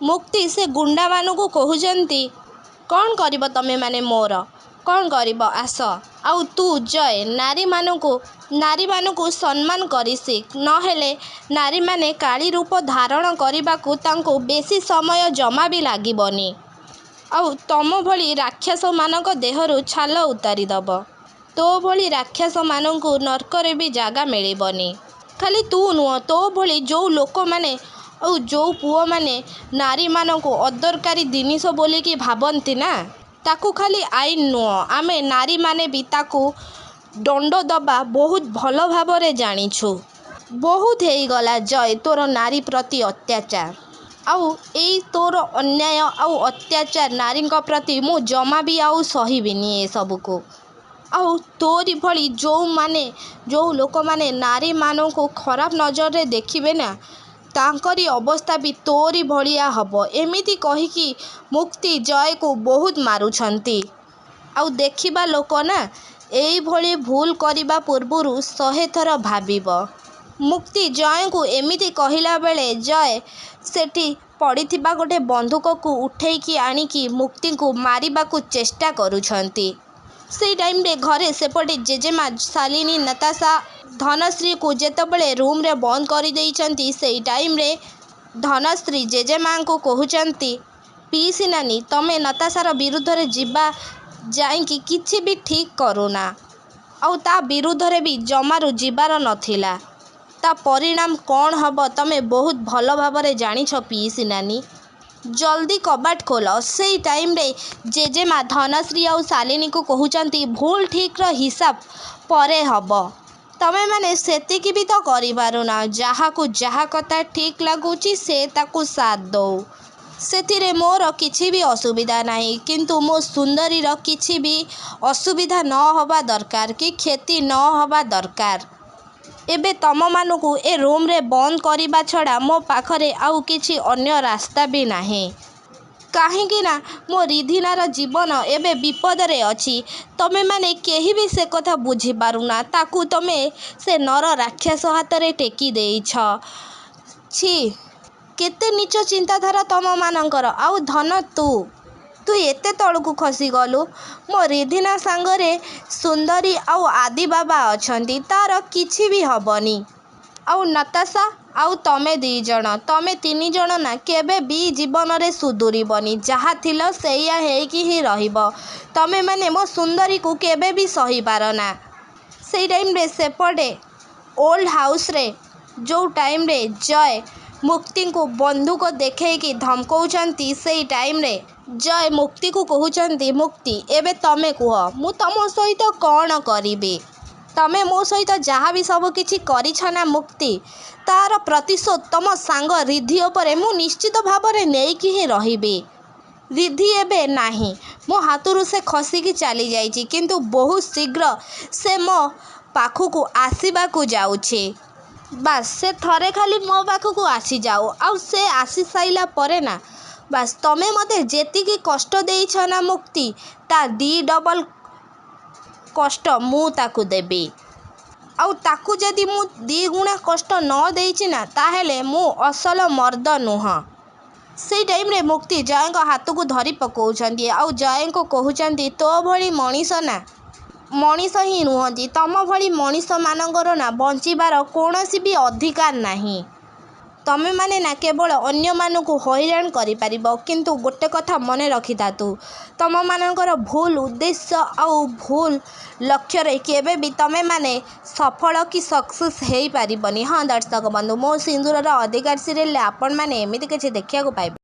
ମୁକ୍ତି ସେ ଗୁଣ୍ଡାମାନଙ୍କୁ କହୁଛନ୍ତି, କ'ଣ କରିବ ତମେ ମାନେ ମୋର? କ'ଣ କରିବ ଆସ। ଆଉ ତୁ ଜୟ ନାରୀମାନଙ୍କୁ ସମ୍ମାନ କରି ଶିଖ। ନହେଲେ ନାରୀମାନେ କାଳୀ ରୂପ ଧାରଣ କରିବାକୁ ତାଙ୍କୁ ବେଶୀ ସମୟ ଜମା ବି ଲାଗିବନି। ଆଉ ତମ ଭଳି ରାକ୍ଷସମାନଙ୍କ ଦେହରୁ ଛାଲ ଉତାରିଦେବ। ତୋ ଭଳି ରାକ୍ଷସମାନଙ୍କୁ ନର୍କରେ ବି ଜାଗା ମିଳିବନି। ଖାଲି ତୁ ନୁହଁ, ତୋ ଭଳି ଯେଉଁ ଲୋକମାନେ ଆଉ ଯେଉଁ ପୁଅମାନେ ନାରୀମାନଙ୍କୁ ଅଦରକାରୀ ଜିନିଷ ବୋଲିକି ଭାବନ୍ତି ନା, ତାକୁ ଖାଲି ଆଇନ ନୁହଁ, ଆମେ ନାରୀମାନେ ବି ତାକୁ ଦଣ୍ଡ ଦେବା ବହୁତ ଭଲ ଭାବରେ ଜାଣିଛୁ। ବହୁତ ହେଇଗଲା ଜୟ ତୋର ନାରୀ ପ୍ରତି ଅତ୍ୟାଚାର। ଆଉ ଏଇ ତୋର ଅନ୍ୟାୟ ଆଉ ଅତ୍ୟାଚାର ନାରୀଙ୍କ ପ୍ରତି ମୁଁ ଜମା ବି ଆଉ ସହିବିନି ଏସବୁକୁ। ଆଉ ତୋରି ଭଳି ଯେଉଁ ଲୋକମାନେ ନାରୀମାନଙ୍କୁ ଖରାପ ନଜରରେ ଦେଖିବେ ନା, ତାଙ୍କରି ଅବସ୍ଥା ବି ତୋରି ଭଳିଆ ହେବ। ଏମିତି କହିକି ମୁକ୍ତି ଜୟକୁ ବହୁତ ମାରୁଛନ୍ତି। ଆଉ ଦେଖିବା ଲୋକ ନା, ଏଇଭଳି ଭୁଲ କରିବା ପୂର୍ବରୁ 100 ଥର ଭାବିବ। ମୁକ୍ତି ଜୟଙ୍କୁ ଏମିତି କହିଲା ବେଳେ ଜୟ ସେଠି ପଡ଼ିଥିବା ଗୋଟେ ବନ୍ଧୁକକୁ ଉଠେଇକି ଆଣିକି ମୁକ୍ତିଙ୍କୁ ମାରିବାକୁ ଚେଷ୍ଟା କରୁଛନ୍ତି। ସେଇ ଟାଇମ୍ରେ ଘରେ ସେପଟେ ଜେଜେମା ଶାଲିନୀ ନତାଶା ଧନଶ୍ରୀକୁ ଯେତେବେଳେ ରୁମ୍ରେ ବନ୍ଦ କରିଦେଇଛନ୍ତି, ସେଇ ଟାଇମ୍ରେ ଧନଶ୍ରୀ ଜେଜେମାଙ୍କୁ କହୁଛନ୍ତି, ପିଇସି ନାନୀ ତମେ ନତାଶାର ବିରୁଦ୍ଧରେ ଯାଇକି କିଛି ବି ଠିକ୍ କରୁନା। ଆଉ ତା ବିରୁଦ୍ଧରେ ବି ଜମାରୁ ଯିବାର ନଥିଲା। ତା ପରିଣାମ କ'ଣ ହେବ ତମେ ବହୁତ ଭଲ ଭାବରେ ଜାଣିଛ ପିଇସି ନାନୀ। ଜଲ୍ଦି କବାଟ ଖୋଲ। ସେଇ ଟାଇମ୍ରେ ଜେଜେମା ଧନଶ୍ରୀ ଆଉ ଶାଲିନୀକୁ କହୁଛନ୍ତି, ଭୁଲ ଠିକ୍ର ହିସାବ ପରେ ହେବ। ତମେମାନେ ସେତିକି ବି ତ କରିପାରୁନା। ଯାହାକୁ ଯାହା କଥା ଠିକ୍ ଲାଗୁଛି ସେ ତାକୁ ସାଥ ଦଉ। ସେଥିରେ ମୋର କିଛି ବି ଅସୁବିଧା ନାହିଁ। କିନ୍ତୁ ମୋ ସୁନ୍ଦରୀର କିଛି ବି ଅସୁବିଧା ନ ହେବା ଦରକାର କି କ୍ଷତି ନ ହେବା ଦରକାର। ଏବେ ତମମାନଙ୍କୁ ଏ ରୁମ୍ରେ ବନ୍ଦ କରିବା ଛଡ଼ା ମୋ ପାଖରେ ଆଉ କିଛି ଅନ୍ୟ ରାସ୍ତା ବି ନାହିଁ। କାହିଁକି ନା ମୋ ରିଧିନାର ଜୀବନ ଏବେ ବିପଦରେ ଅଛି। ତମେମାନେ କେହି ବି ସେ କଥା ବୁଝିପାରୁନା। ତାକୁ ତମେ ସେ ନର ରାକ୍ଷସ ହାତରେ ଟେକି ଦେଇଛ। ଛି, କେତେ ନୀଚ ଚିନ୍ତାଧାରା ତମମାନଙ୍କର। ଆଉ ଧନ ତୁ ଏତେ ତଳକୁ ଖସିଗଲୁ। ମୋ ରିଧିନା ସାଙ୍ଗରେ ସୁନ୍ଦରୀ ଆଉ ଆଦି ବାବା ଅଛନ୍ତି, ତାର କିଛି ବି ହେବନି। ଆଉ ନତାଶା ଆଉ ତମେ 2 ଜଣ, ତମେ 3 ଜଣ ନା କେବେ ବି ଜୀବନରେ ସୁଧୁରିବନି। ଯାହା ଥିଲ ସେଇଆ ହେଇକି ହିଁ ରହିବ। ତମେମାନେ ମୋ ସୁନ୍ଦରୀକୁ କେବେ ବି ସହିପାରନା। ସେଇ ଟାଇମ୍ରେ ସେପଟେ ଓଲ୍ଡ ହାଉସ୍ରେ ଯେଉଁ ଟାଇମ୍ରେ ଜୟ ମୁକ୍ତିଙ୍କୁ ବନ୍ଧୁକ ଦେଖେଇକି ଧମକଉଛନ୍ତି, ସେଇ ଟାଇମ୍ରେ ଜୟ ମୁକ୍ତିକୁ କହୁଛନ୍ତି, ମୁକ୍ତି ଏବେ ତମେ କୁହ, ମୁଁ ତମ ସହିତ କ'ଣ କରିବି? ତମେ ମୋ ସହିତ ଯାହା ବି ସବୁ କିଛି କରିଛ ନା ମୁକ୍ତି, ତା'ର ପ୍ରତିଶୋଧ ତମ ସାଙ୍ଗ ରିଧି ଉପରେ ମୁଁ ନିଶ୍ଚିତ ଭାବରେ ନେଇକି ହିଁ ରହିବି। ରିଧି ଏବେ ନାହିଁ, ମୋ ହାତରୁ ସେ ଖସିକି ଚାଲିଯାଇଛି। କିନ୍ତୁ ବହୁତ ଶୀଘ୍ର ସେ ମୋ ପାଖକୁ ଆସିବାକୁ ଯାଉଛି। ବାସ୍ ସେ ଥରେ ଖାଲି ମୋ ପାଖକୁ ଆସିଯାଉ। ଆଉ ସେ ଆସିସାରିଲା ପରେ ନା, ବାସ୍ ତମେ ମୋତେ ଯେତିକି କଷ୍ଟ ଦେଇଛ ନା ମୁକ୍ତି, ତା 2 ଡବଲ କଷ୍ଟ ମୁଁ ତାକୁ ଦେବି। ଆଉ ତାକୁ ଯଦି ମୁଁ 2 ଗୁଣା କଷ୍ଟ ନ ଦେଇଛି ନା, ତାହେଲେ ମୁଁ ଅସଲ ମର୍ଦ୍ଦ ନୁହଁ। ସେଇ ଟାଇମ୍ରେ ମୁକ୍ତି ଜୟଙ୍କ ହାତକୁ ଧରି ପକାଉଛନ୍ତି। ଆଉ ଜୟଙ୍କୁ କହୁଛନ୍ତି, ତୋ ଭଳି ମଣିଷ ନା ମଣିଷ ହିଁ ନୁହନ୍ତି। ତମ ଭଳି ମଣିଷମାନଙ୍କର ନା ବଞ୍ଚିବାର କୌଣସି ବି ଅଧିକାର ନାହିଁ। ତମେମାନେ ନା କେବଳ ଅନ୍ୟମାନଙ୍କୁ ହଇରାଣ କରିପାରିବ। କିନ୍ତୁ ଗୋଟେ କଥା ମନେ ରଖିଥା, ତମମାନଙ୍କର ଭୁଲ ଉଦ୍ଦେଶ୍ୟ ଆଉ ଭୁଲ ଲକ୍ଷ୍ୟରେ କେବେ ବି ତମେମାନେ ସଫଳ କି ସକ୍ସେସ୍ ହେଇପାରିବନି। ହଁ ଦର୍ଶକ ବନ୍ଧୁ, ମୋ ସିନ୍ଦୁରର ଅଧିକାର ସିରିଏଲରେ ଆପଣମାନେ ଏମିତି କିଛି ଦେଖିବାକୁ ପାଇବେ।